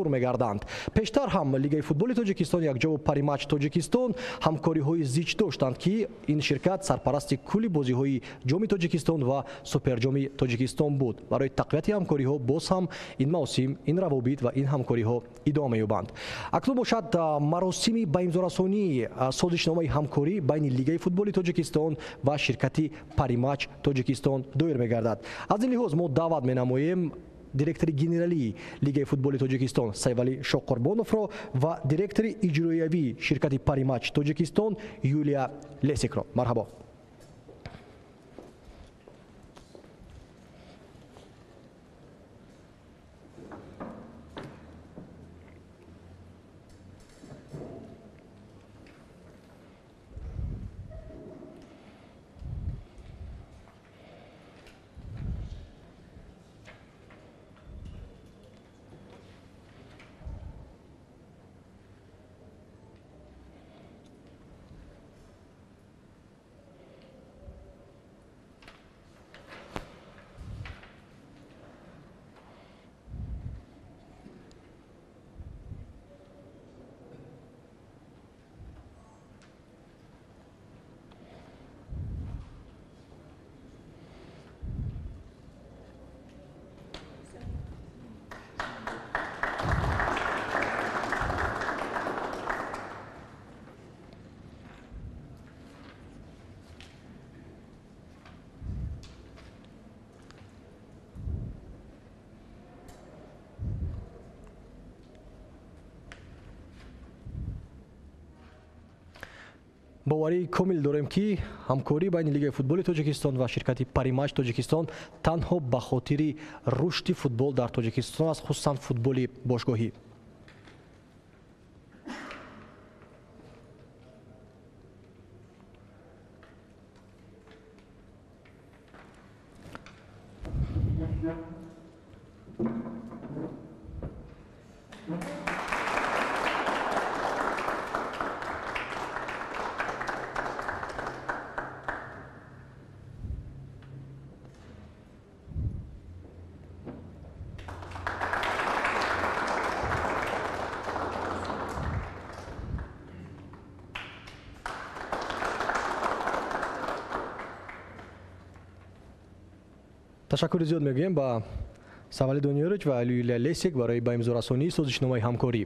тур мегарданд. Пештар ҳам Лигаи футболи Тоҷикистон якҷову Париматч Тоҷикистон ҳамкориҳои зич доштанд ки ин ширкат сарпарасти кулли бозиҳои ҷоми Тоҷикистон ва суперҷоми Тоҷикистон буд. Барои тақвияти ҳамкориҳо боз ҳам ин мавсим ин равобит ва ин ҳамкориҳо идома ёбанд. Акнун бошад маросими ба имзорасонии созишномаи ҳамкорӣ байни Лигаи футболи Тоҷикистон ва ширкати Париматч Тоҷикистон доир мегардад. Аз ин лиҳоз мо даъват менамоем директори генералии Лигаи футболи Тоҷикистон Сайвали Шоққурбоновро ва директори иҷроиявии ширкати Париматч Тоҷикистон Юлия Лесикро. Марҳабо. боварии комил дорем ки ҳамкорӣ байни Лигаи футболи Тоҷикистон ва ширкати Париматч Тоҷикистон танҳо ба хотири рушди футбол дар Тоҷикистон аст, хусусан футболи бошгоҳӣ. ташаккури зиёд мегӯем ба Савали Дониёрович ва Юлия Лесик барои ба имзорасонии созишномаи ҳамкорӣ.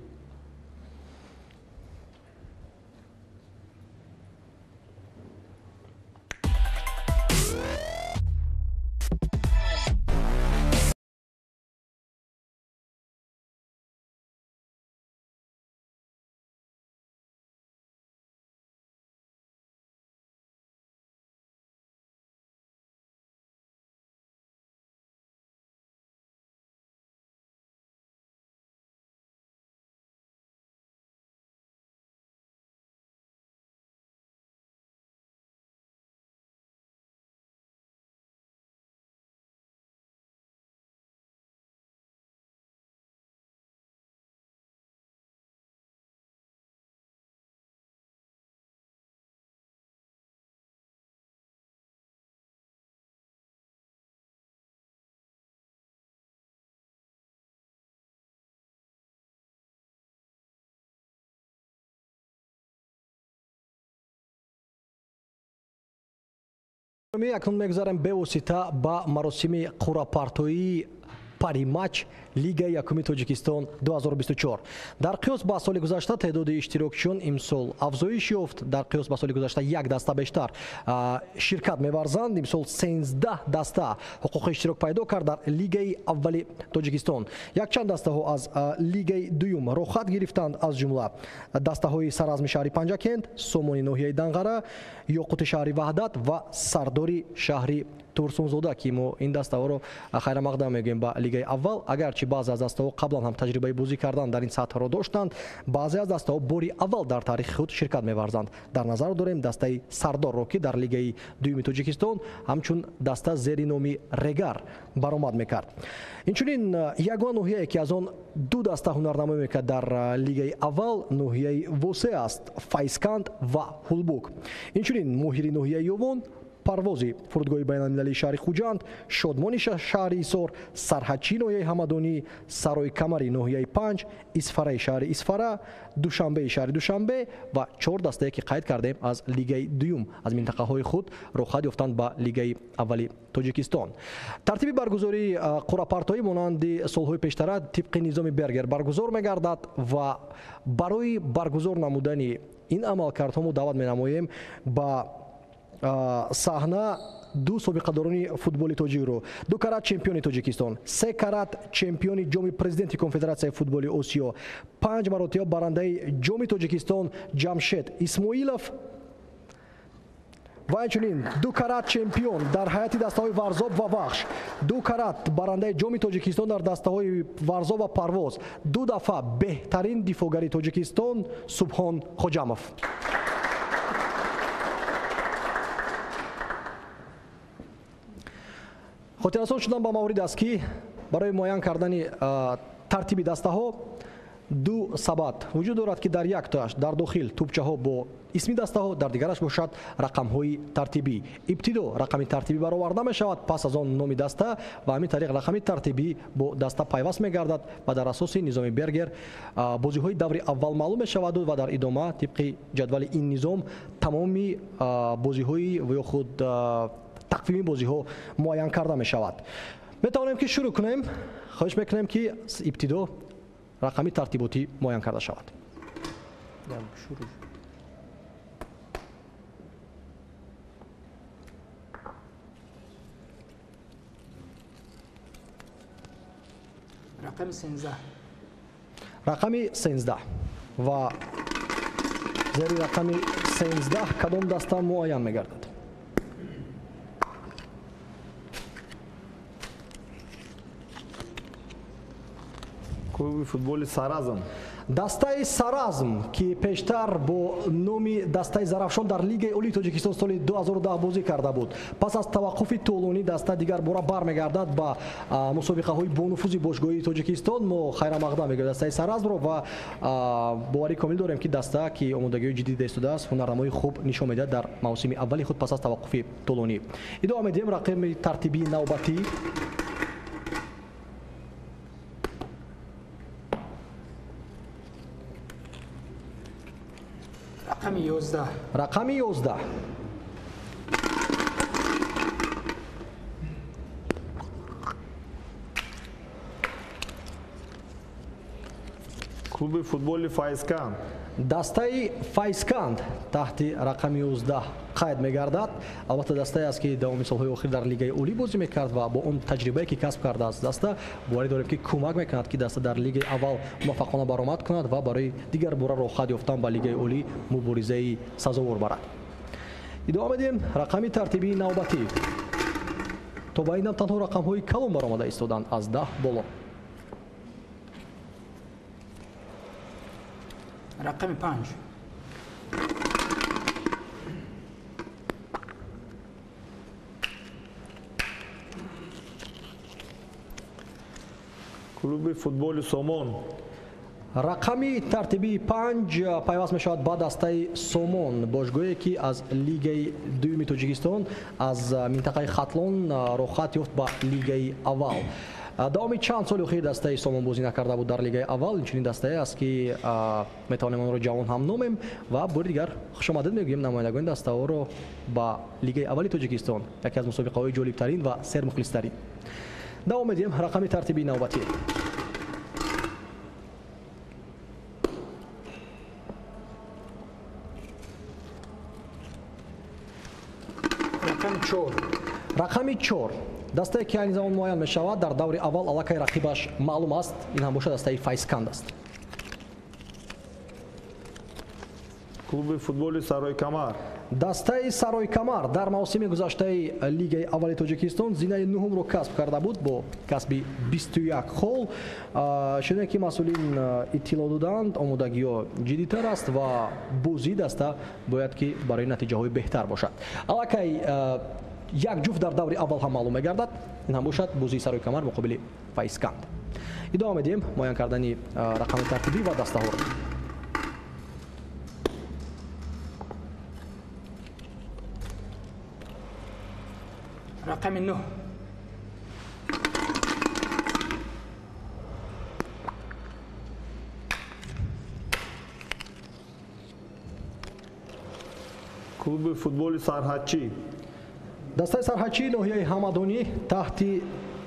Акнун мегузарем бевосита ба маросими қуръапартоии Париматч Лигаи якуми Тоҷикистон 2024. Дар қиёс ба соли гузашта теъдоди иштирокчиён имсол афзоиш ёфт. Дар қиёс ба соли гузашта як даста бештар ширкат меварзанд. Имсол 13 даста ҳуқуқи иштирок пайдо кард дар Лигаи аввали Тоҷикистон. Якчанд дастаҳо аз Лигаи дуюм рохат гирифтанд, аз ҷумла дастаҳои Саразми шаҳри Панҷакент, Сомони ноҳияи Данғара, Ёқути шаҳри Ваҳдат ва Сардори шаҳри Турсунзода ки мо ин дастаҳоро хайрамақдам мегӯем ба Лигаи аввал. Агарчи баъзе аз дастаҳо қаблан ҳам таҷрибаи бозӣ кардан дар ин сатҳро доштанд, баъзе аз дастаҳо бори аввал дар таърихи худ ширкат меварзанд. Дар назар дорем дастаи Сардорро ки дар Лигаи дуюми Тоҷикистон ҳамчун даста зери номи Регар баромад мекард. Инчунин ягона ноҳияе ки аз он ду даста ҳунарнамоӣ мекард дар Лигаи аввал ноҳияи Восе аст, Файсканд ва Ҳулбук. Инчунин моҳири ноҳияи Ёвон парвози фурудгоҳи байналмилалии шаҳри хуҷанд, шодмони шаҳри исор, сарҳадчии ноҳияи ҳамадонӣ, сарои камари ноҳияи панҷ, исфараи шаҳри исфара, душанбеи шаҳри душанбе ва 4 дастае ки қайд кардем аз лигаи дуюм аз минтақаҳои худ рохат ёфтанд ба лигаи аввали тоҷикистон. тартиби баргузории қуръапартоӣ монанди солҳои пештара тибқи низоми бергер баргузор мегардад ва барои баргузор намудани ин амалкардҳо мо даъват менамоем ба саҳна ду собиқадорони футболи тоҷикро, 2 карат чемпиони Тоҷикистон, 3 карат чемпиони ҷоми президенти конфедератсияи футболи Осиё, 5 маротиба барандаи ҷоми Тоҷикистон Ҷамшед Исмоилов ва инчунин 2 карат чемпион дар ҳайати дастаҳои варзоб ва вахш, 2 карат барандаи ҷоми Тоҷикистон дар дастаҳои варзоб ва парвоз, 2 дафъа беҳтарин дифоъгари Тоҷикистон Субҳон Хоҷамов. хотиррасон шудан ба маврид аст ки барои муайян кардани тартиби дастаҳо 2 сабад вуҷуд дорад ки дар яктоаш дар дохил тӯбчаҳо бо исми дастаҳо, дар дигараш бошад рақамҳои тартибӣ. Ибтидо рақами тартибӣ бароварда мешавад, пас аз он номи даста ва ҳамин тариқ рақами тартибӣ бо даста пайваст мегардад ва дар асоси низоми Бергер бозиҳои даври аввал маълум мешаваду ва дар идома тибқи ҷадвали ин низом тамоми бозиҳои ё худ тақвими бозиҳо муайян карда мешавад. метавонем ки шурӯъ кунем. хоҳиш мекунем ки ибтидо рақами тартиботӣ муайян карда шавад. рақами 13 ва зери рақами 13 кадом даста муайян мегардад? клуби футболи Саразм. дастаи Саразм ки пештар бо номи дастаи Зарафшон дар Лигаи Олии Тоҷикистон соли 2010 бозӣ карда буд. Пас аз таваққуфи тӯлонӣ даста дигар бора бармегардад ба мусобиқаҳои бонуфузи бошгоҳии Тоҷикистон. мо хайрамақдам мегӯем дастаи Саразмро ва боварӣ комил дорем ки даста ки омодагиҳои ҷиддӣ истодааст, ҳунарнамои хуб нишон медиҳад дар мавсими аввали худ пас аз таваққуфи тӯлонӣ. идома медиҳем рақами тартибии навбатӣ. рақами 11 клуби футболи Файзканд. дастаи Файзканд таҳти рақами 11 қайд мегардад. албатта дастае аст ки давоми солҳои охир дар лигаи олӣ бозӣ мекард ва бо он таҷрибае ки касб кардааст даста боварӣ дорем ки кӯмак мекунад ки даста дар лигаи аввал муваффақона баромад кунад ва барои дигар бора рохат ёфтан ба лигаи олӣ муборизаи сазовор барад. идома медиҳем рақами тартибии навбатӣ. то ба ин дам танҳо рақамҳои калон баромада истоданд аз 10 боло. рақами 5 клуби футболи Сомон. рақами тартибии 5 пайваст мешавад ба дастаи Сомон, бошгоҳе ки аз лигаи дуюми Тоҷикистон аз минтақаи Хатлон рохат ёфт ба лигаи аввал. давоми чанд соли охир дастаи Сомон бозӣ накарда буд дар лигаи аввал. инчунин дастае аст ки метавонем онро ҷавон ҳам номем ва бори дигар хушомадед мегӯем намояндагони дастаҳоро ба лигаи аввали Тоҷикистон, яке аз мусобиқаҳои ҷолибтарин ва сермухлистарин. давом медиҳем рақами тартибии навбатӣ. рақами 4 дастае ки айни замон муайян мешавад дар даври аввал аллакай рақибаш маълум аст. ин ҳам бошад дастаи Файзканд аст. клуби футболи Сарои Камар. дастаи Сарои Камар дар мавсими гузаштаи лигаи аввали Тоҷикистон зинаи нуҳумро касб карда буд бо касби 21 хол. шунае ки масъулин иттилоъ доданд омодагиҳо ҷиддитар аст ва бозии даста бояд ки барои натиҷаҳои беҳтар бошад. аллакай як ҷуфт дар даври аввал ҳам маълум мегардад. ин ҳам бошад бозии Сарои Камар муқобили Файзканд. идома медиҳем муайян кардани рақами тартибӣ ва дастаҳоро. رقم 9. клуби футболи сарҳадчӣ, дастаи сарҳадчии ноҳияи ҳамадонӣ таҳти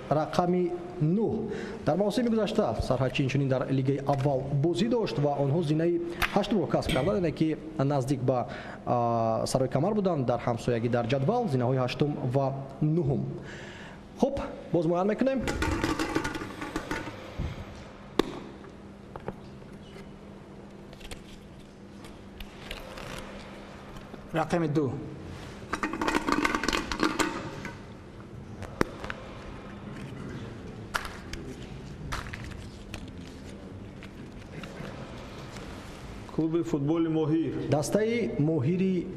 рақами 9. дар мавсими гузашта сарҳадчӣ инчунин дар лигаи аввал бозӣ дошт ва онҳо зинаи 8-умро касб карданд, яъне ки наздик ба сарои камар буданд дар ҳамсоягӣ дар ҷадвал, зинаҳои 8 ва 9. хуб, боз муайян мекунем. رقم 2. клуби футболи моҳир, дастаи моҳири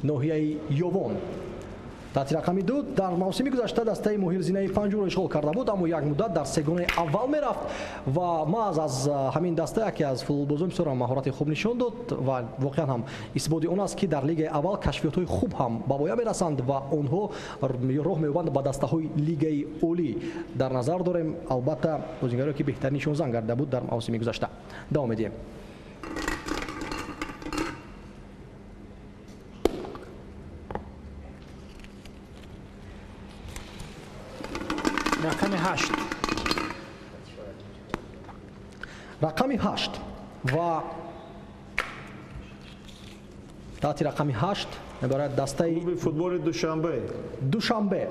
ноҳияи ёвон таҳти рақами 2. дар мавсими гузашта дастаи моҳир зинаи 5-умро ишғол карда буд, аммо як муддат дар сегонаи аввал мерафт ва маъз аз ҳамин даста яке аз футболбозон бисёр маҳорати хуб нишон дод ва воқеан ҳам исботи он аст ки дар лигаи аввал кашфиётҳои хуб ҳам ба воя мерасанд ва онҳо роҳ меёбанд ба дастаҳои лигаи олӣ. дар назар дорем албатта бозингаре ки беҳтарин нишонзан гарда буд дар мавсими гузашта. давом медиҳем. رقم 8. рақами 8 ва таҳти рақами 8 мебарад дастаи клуби футболи душанбе, душанбе.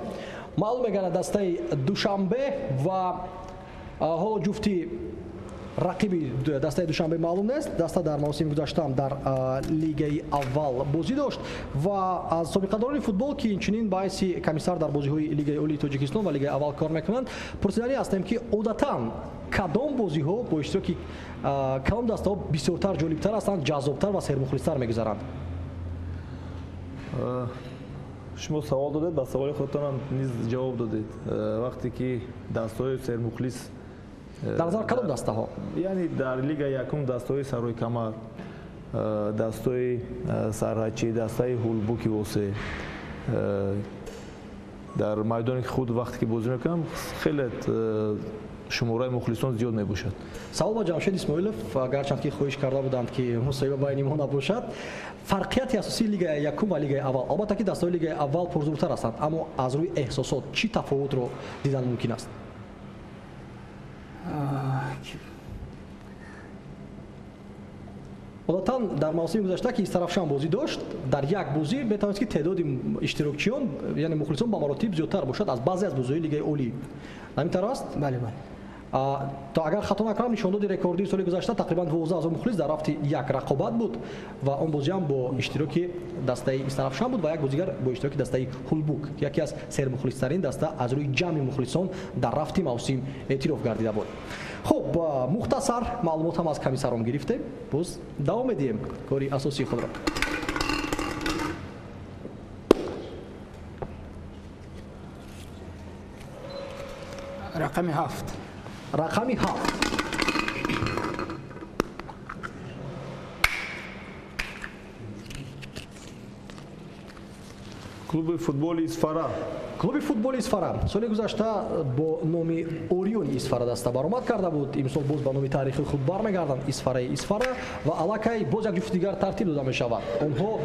маълум мегардад дастаи душанбе ва ҳоло ҷуфти рақиби дастаи душанбе маълум нест. даста дар мавсими гузаштаам дар лигаи аввал бозӣ дошт ва аз собиқадорони футбол ки инчунин ба ҳайси комиссар дар бозиҳои лигаи олии тоҷикистон ва лигаи аввал кор мекунанд пурсиданӣ ҳастем ки одатан кадом бозиҳо бо иштироки кадом дастаҳо бисёртар ҷолибтар ҳастанд, ҷаззобтар ва сермухлистар мегузаранд? шумо савол додед, ба саволи худтонам низ ҷавоб додед. вақте ки дастаҳои сермухлис дар назар кадом дастаҳо? яъне дар лига якум дастаҳои сарои камар, дастаҳои сарҳадчӣ, дастаи ҳулбуки восе дар майдоне худ вақте ки бозӣ мекунам хеле шумораи мухлисон зиёд мебошад. савол ба ҷамшед исмоилов, гарчанд ки хоҳиш карда буданд ки мусоҳиба байни мо набошад, фарқияти асосии лигаи якум ва лигаи аввал, албатта ки дастаҳои лигаи аввал пурзуртар ҳастанд, аммо аз рӯи эҳсосот чӣ тафовутро дидан мумкин аст? одатан дар мавсими гузашта ки Истарафшан бозӣ дошт, дар як бозӣ метавонист ки теъдоди иштирокчиён яъне мухлисон ба маротиб зиёдтар бошад аз баъзе аз бозиҳои лигаи олӣ. ҳамин аст? бале бале. то агар хато накунам нишондоди рекордии соли гузашта тақрибан 12 000 мухлис дар рафти як рақобат буд ва он бозиам бо иштироки дастаи Истарафшан буд ва як бозигар бо иштироки дастаи ҳулбук, яке аз сермухлистарин даста аз рӯи ҷамъи мухлисон дар рафти мавсим эътироф гардида буд. хуб, мухтасар маълумотам аз комиссарон гирифтем, боз давом медиҳем кори асосии худро. رقم 7. рақами 7. клуби футболи Исфара, клуби футболи Исфара соли гузашта бо номи Ориони Исфара даста баромад карда буд. имсол боз ба номи таърихи худ бармегарданд Исфараи Исфара ва аллакай боз як ҷуфти дигар тартиб дода мешавад. онҳо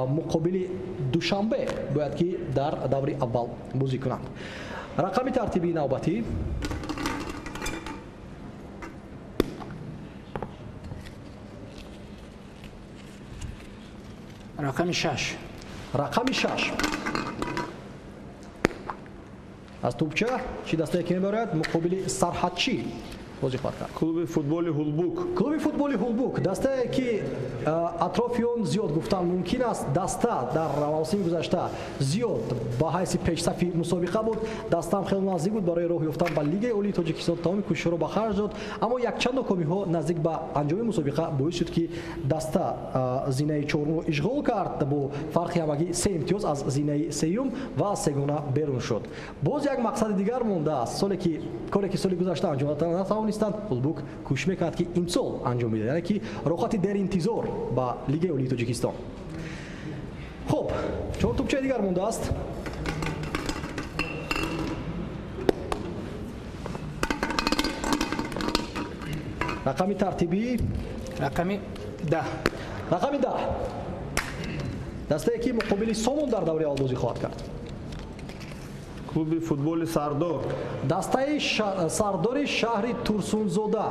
муқобили Душанбе бояд ки дар даври аввал бозӣ кунанд. рақами тартибии навбатӣ رقم 6. рақами 6. аз тӯбча чӣ дастае ки мебарад муқобили сарҳадчӣ бозӣ хоҳад кард. клуби футболи ҳулбук, клуби футболи ҳулбук дастае ки атрофи он зиёд гуфтан мумкин аст. даста дар мавсими гузашта зиёд ба ҳайси пешсафи мусобиқа буд, дастаам хеле наздик буд барои роҳ ёфтан ба лигаи олии тоҷикистон, тамоми кӯшишҳоро ба харҷ дод, аммо якчанд нокомиҳо наздик ба анҷоми мусобиқа боис шуд ки даста зинаи чорумро ишғол кард бо фарқи ҳамагӣ 3 имтиёз аз зинаи сеюм ва аз сегона берун шуд. боз як мақсади дигар мондааст. коре ки соли гузашта анҷом натавонистанд, ҳулбук кӯшиш мекунад ки имсол анҷом бидад, яъне ки роҳати деринтизор ба лигаи олии тоҷикистон. хуб, 4 тӯбчаи дигар мондааст. рақами тартибӣ рақами 10. рақами 10 дастае ки муқобили Сомон дар даври аввал бозӣ хоҳад кард. клуби футболи Сардор, дастаи сардори шаҳри Турсунзода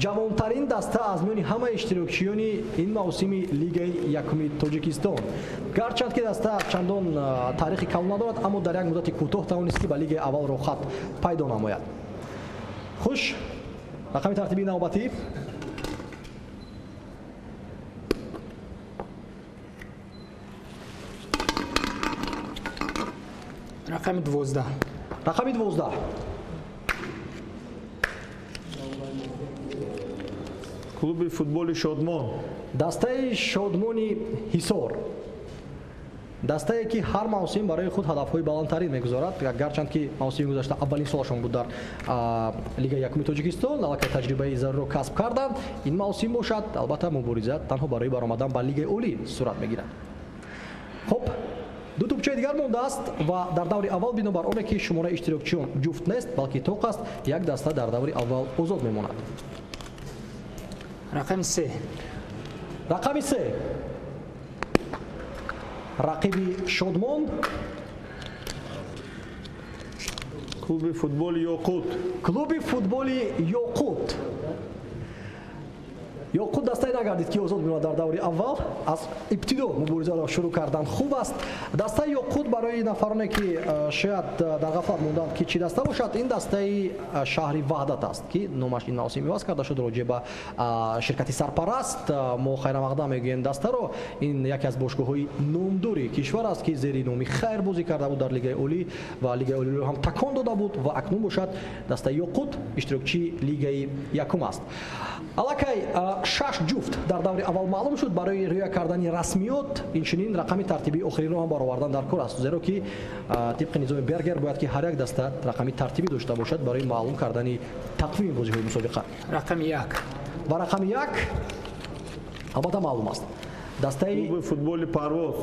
ҷавонтарин даста аз миёни ҳамаи иштирокчиёни ин мавсими Лигаи Якуми Тоҷикистон. Гарчанд ки даста чандон таърихи калон надорад, аммо дар як муддати кӯтоҳ тавонист ки ба Лигаи аввал рохат пайдо намояд. хуш, рақами тартибии навбатӣ рақами 12. рақами 12 клуби футболи Шодмон, дастаи Шодмони Ҳисор дастае ки ҳар мавсим барои худ ҳадафҳои баландтарин мегузорад, гарчанд ки мавсими гузашта аввалин солашон буд дар Лигаи Якуми Тоҷикистон, аллакай таҷрибаи заруриро касб карданд. Ин мавсим бошад, албатта мубориза танҳо барои баромадан ба Лигаи олӣ сурат мегирад. хуб, ду тӯбчаи дигар мондааст ва дар даври аввал бинобар оне ки шумораи иштирокчиён ҷуфт нест, балки тоқ аст, як даста дар даври аввал озод мемонад. рақами 3. рақами 3 рақиби Шодмон, клуби футболи Ёқут, клуби футболи Ёқут. Ёқут дастае нагардид ки озод мемонад дар даври аввал, аз ибтидо муборизаро шурӯъ кардан хуб аст. Дастаи Ёқут барои нафароне ки шояд дар гафлат монданд ки чӣ даста бошад, ин дастаи шаҳри Ваҳдат аст ки номаш ин мавсим иваз карда шуд роҷеъ ба ширкати сарпараст. мо хайрамақдам мегӯем дастаро. Ин яке аз бошгоҳҳои номдори кишвар аст ки зери номи Хайр бозӣ карда буд дар Лигаи олӣ ва Лигаи олиро ҳам такон дода буд ва акнун бошад дастаи Ёқут иштирокчии Лигаи Якум аст. аллакай 6 ҷуфт дар даври аввал маълум шуд. барои риоя кардани расмиёт инчунин рақами тартибии охиринро ҳам баровардан дар кор аст, зеро ки тибқи низоми Бергер бояд ки ҳар як даста рақами тартибӣ дошта бошад барои маълум кардани тақвими бозиҳои мусобиқа. рақами 1. ва рақами 1 албатта маълум аст. дастаи клуби футболи Парвоз,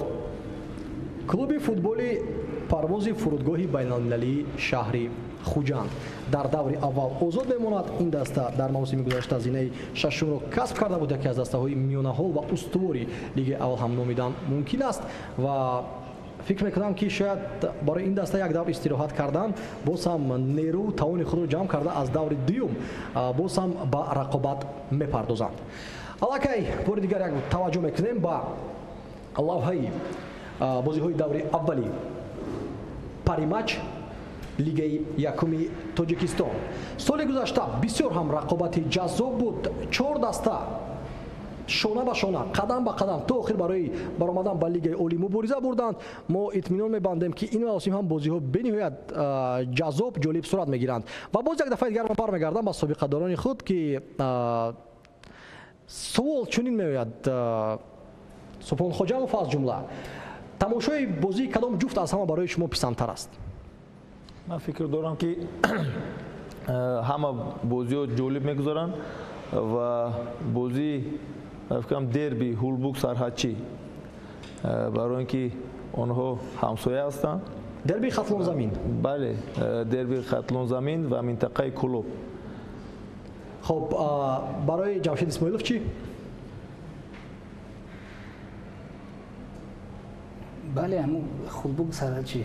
клуби футболи Парвози фурудгоҳи байналмилалии шаҳри Хуҷанд дар даври аввал озод мемонад. ин даста дар мавсими гузашта зинаи шашумро касб карда буд. яке аз дастаҳои миёнаҳол ва устувори Лигаи аввал ҳам номидан мумкин аст ва фикр мекунам ки шояд барои ин даста як давр истироҳат кардан, боз ҳам нерӯ тавони худро ҷамъ карда аз даври дуюм боз ҳам ба рақобат мепардозанд. аллакай бори дигар як таваҷҷӯҳ мекунем ба лавҳаи бозиҳои даври аввали паримач Лигаи Якуми Тоҷикистон. соли гузашта бисёр ҳам рақобати ҷаззоб буд. 4 даста шона ба шона, қадам ба қадам то охир барои баромадан ба Лигаи олӣ мубориза бурданд. мо итминон мебандем ки ин мавсим ҳам бозиҳо бениҳоят ҷаззоб, ҷолиб сурат мегиранд. ва боз як дафъаи дигар ман бармегардам ба собиқадорони худ ки savol чунин меояд. Субҳонхоҷамов аз ҷумла, тамошои бозии кадом ҷуфт аз ҳама барои шумо писандтар аст? ман фикр дорам ки ҳама бозиҳо ҷолиб мегузаранд ва бозии фикрам дерби Ҳулбук Сарҳадчӣ, барои ин ки онҳо ҳамсоя ҳастанд. дерби хатлонзамин. бале, дерби хатлонзамин ва минтақаи Кӯлоб. хоб, барои Ҷамшед Исмоилов чӣ? бале ҳамун Ҳулбук Сарҳадчӣ.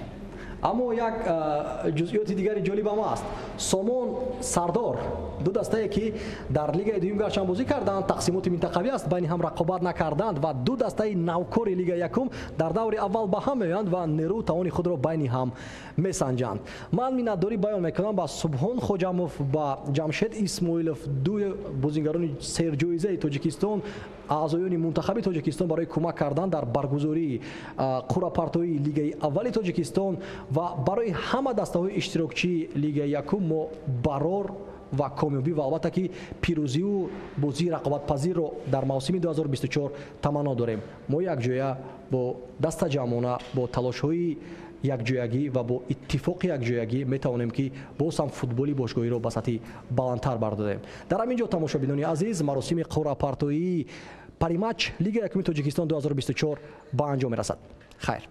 аммо як ҷузъиёти дигари ҷолиб ҳам аст. Сомон Сардор ду дастае ки дар Лигаи дуюм гарчанд бозӣ карданд, тақсимоти минтақавӣ аст, байни ҳам рақобат накарданд ва ду дастаи навкори Лигаи Якум дар даври аввал ба ҳам меоянд ва нерӯ тавони худро байни ҳам месанҷанд. ман миннатдорӣ баён мекунам ба Субҳон Хоҷамов, ба Ҷамшед Исмоилов, ду бозигарони серҷоизаи Тоҷикистон, аъзоёни мунтахаби Тоҷикистон барои кӯмак кардан дар баргузории қуръапартоии Лигаи аввали Тоҷикистон ва барои ҳама дастаҳои иштирокчии Лигаи Якум мо барор ва комёбӣ ва албатта ки пирӯзиву бозии рақобатпазирро дар мавсими 2024 таманно дорем. мо якҷоя бо даста ҷамъона, бо талошҳои якҷоягӣ ва бо иттифоқи якҷоягӣ метавонем ки боз ҳам футболи бошгоҳиро ба сатҳи баландтар бардорем. дар ҳамин ҷо тамошобинони азиз, маросими қуръапартоии паримач Лигаи Якуми Тоҷикистон 2024 ба анҷом мерасад. хайр.